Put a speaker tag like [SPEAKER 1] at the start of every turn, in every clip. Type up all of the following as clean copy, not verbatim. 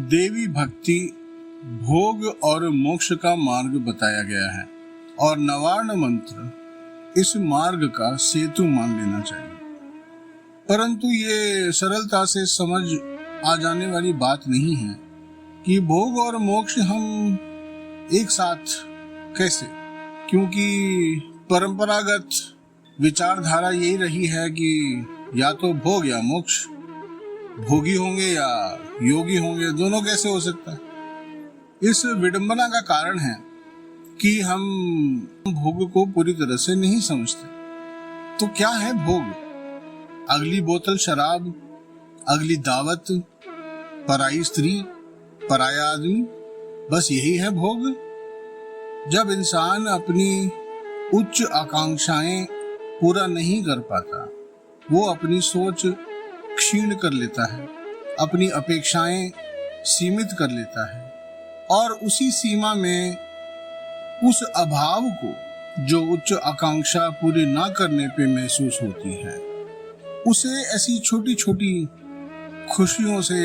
[SPEAKER 1] देवी भक्ति, भोग और मोक्ष का मार्ग बताया गया है और नवार्ण मंत्र इस मार्ग का सेतु मान लेना चाहिए। परंतु ये सरलता से समझ आ जाने वाली बात नहीं है कि भोग और मोक्ष हम एक साथ कैसे, क्योंकि परंपरागत विचारधारा यही रही है कि या तो भोग या मोक्ष, भोगी होंगे या योगी होंगे, दोनों कैसे हो सकता है। इस विडंबना का कारण है कि हम भोग को पूरी तरह से नहीं समझते। तो क्या है भोग? अगली बोतल शराब, अगली दावत, पराई स्त्री, पराया आदमी, बस यही है भोग। जब इंसान अपनी उच्च आकांक्षाएं पूरा नहीं कर पाता, वो अपनी सोच क्षीण कर लेता है, अपनी अपेक्षाएं सीमित कर लेता है और उसी सीमा में उस अभाव को जो उच्च आकांक्षा पूरी ना करने पे महसूस होती है, उसे ऐसी छोटी छोटी खुशियों से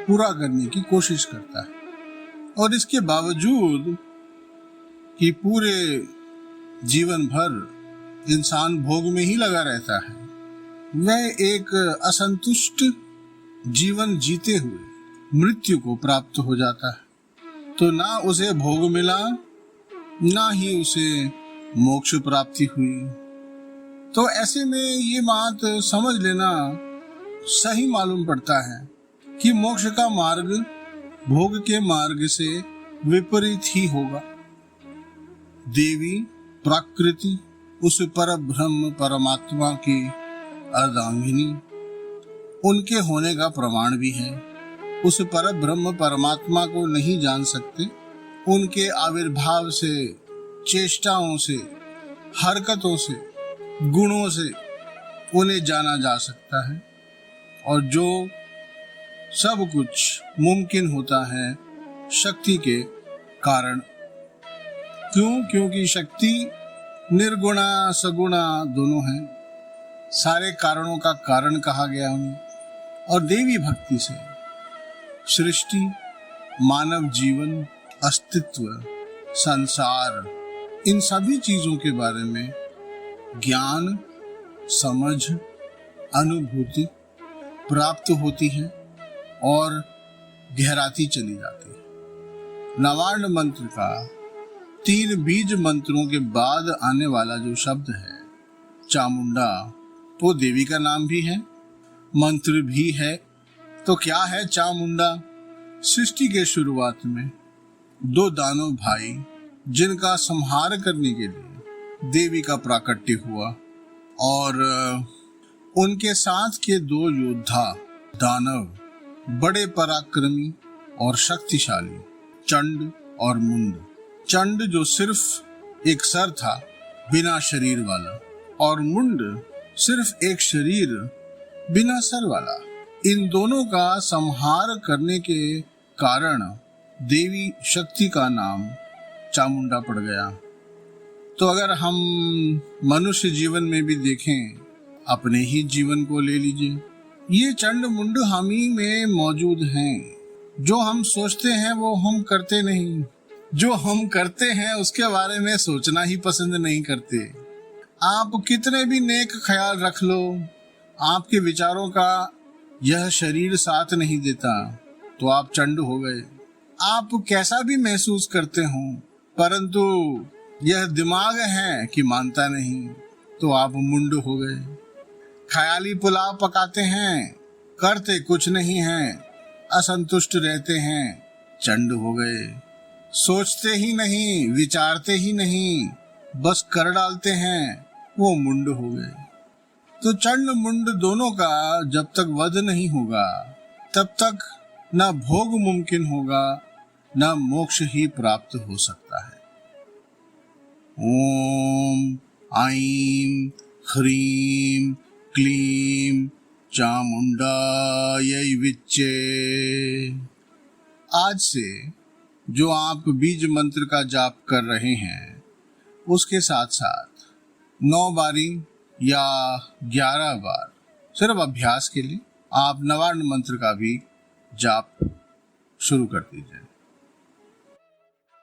[SPEAKER 1] पूरा करने की कोशिश करता है। और इसके बावजूद कि पूरे जीवन भर इंसान भोग में ही लगा रहता है, वह एक असंतुष्ट जीवन जीते हुए मृत्यु को प्राप्त हो जाता है। तो ना उसे भोग मिला, ना ही उसे मोक्ष प्राप्ति हुई। तो ऐसे में ये बात समझ लेना सही मालूम पड़ता है कि मोक्ष का मार्ग भोग के मार्ग से विपरीत ही होगा। देवी प्रकृति उस पर ब्रह्म परमात्मा की अर्धांगिनी, उनके होने का प्रमाण भी है। उस पर ब्रह्म परमात्मा को नहीं जान सकते, उनके आविर्भाव से, चेष्टाओं से, हरकतों से, गुणों से उन्हें जाना जा सकता है। और जो सब कुछ मुमकिन होता है शक्ति के कारण। क्यों? क्योंकि शक्ति निर्गुणा सगुणा दोनों है। सारे कारणों का कारण कहा गया उन्हें। और देवी भक्ति से सृष्टि, मानव जीवन, अस्तित्व, संसार, इन सभी चीजों के बारे में ज्ञान, समझ, अनुभूति प्राप्त होती है और गहराती चली जाती है। नवार्ण मंत्र का 3 बीज मंत्रों के बाद आने वाला जो शब्द है चामुंडा, वो देवी का नाम भी है, मंत्र भी है। तो क्या है चामुंडा? सृष्टि के शुरुआत में 2 दानव भाई, जिनका संहार करने के लिए देवी का प्राकट्य हुआ, और उनके साथ के 2 योद्धा दानव, बड़े पराक्रमी और शक्तिशाली, चंड और मुंड। चंड जो सिर्फ एक सर था बिना शरीर वाला, और मुंड सिर्फ एक शरीर बिना सर वाला। इन दोनों का संहार करने के कारण देवी शक्ति का नाम चामुंडा पड़ गया। तो अगर हम मनुष्य जीवन में भी देखें, अपने ही जीवन को ले लीजिए, ये चंड मुंड हम ही में मौजूद हैं। जो हम सोचते हैं वो हम करते नहीं, जो हम करते हैं उसके बारे में सोचना ही पसंद नहीं करते। आप कितने भी नेक ख्याल रख लो, आपके विचारों का यह शरीर साथ नहीं देता तो आप चंड हो गए। आप कैसा भी महसूस करते हो, परंतु यह दिमाग है कि मानता नहीं, तो आप मुंड हो गए। ख्याली पुलाव पकाते हैं, करते कुछ नहीं हैं, असंतुष्ट रहते हैं, चंड हो गए। सोचते ही नहीं, विचारते ही नहीं, बस कर डालते हैं, वो मुंड हो गए। तो चंड मुंड दोनों का जब तक वध नहीं होगा, तब तक न भोग मुमकिन होगा, न मोक्ष ही प्राप्त हो सकता है। ओम ऐं ह्रीं क्लीं चामुंडायै विच्चे। आज से जो आप बीज मंत्र का जाप कर रहे हैं, उसके साथ साथ 9 बारी या 11 बार सिर्फ अभ्यास के लिए आप नवार्ण मंत्र का भी जाप शुरू कर दीजिए।